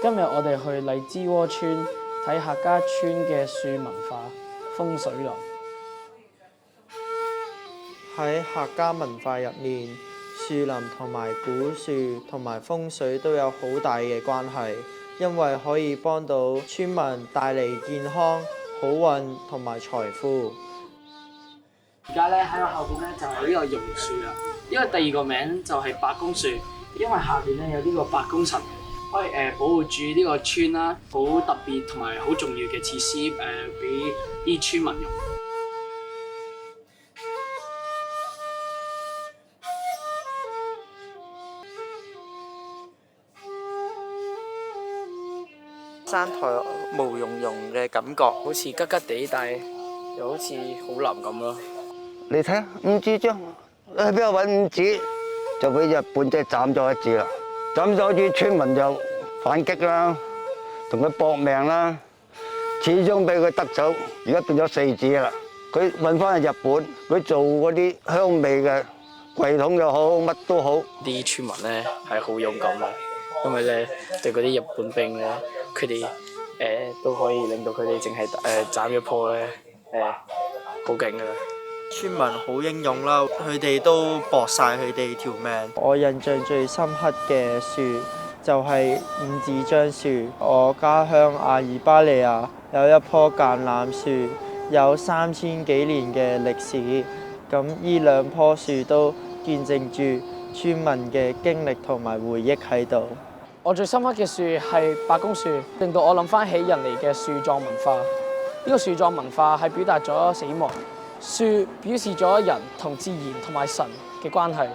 今日我哋去荔枝窩村睇客家村嘅樹文化風水輪。喺客家文化入面，樹林同埋古樹同埋風水都有好大嘅關係，因為可以幫到村民帶嚟健康、好運同埋財富。而家咧喺我後邊咧就係呢個榕樹啦，呢個第二個名就係白公樹，因為下邊咧有呢個白公神，可以保護住呢個村啦，好特別同埋好重要嘅設施俾啲村民用。山台毛茸茸嘅感覺，好似吉吉地，但係又好似好腍咁咯。你睇下五指章，去邊度揾五指？就俾日本仔斬咗一指啦，斬咗一指，村民就反擊啦，同佢搏命啦，始終俾佢得手，而家變咗四指啦。佢運翻去日本，佢做嗰啲香味嘅櫃桶又好，乜都好。啲村民咧係好勇敢嘅，因為咧對嗰啲日本兵咧，佢哋都可以令到佢哋淨係斬一棵咧好勁㗎啦。村民好英勇啦，佢哋都搏晒佢哋條命。我印象最深刻嘅樹就係五指樟樹。我家鄉阿爾巴尼亞有一棵橄欖樹，有3000幾年嘅歷史。咁呢兩棵樹都見證住村民嘅經歷同埋回憶喺度。我最深刻嘅樹係白公樹，令到我諗翻起人哋嘅樹葬文化。呢個樹葬文化係表達咗死亡，樹表示咗人同自然同埋神嘅關係。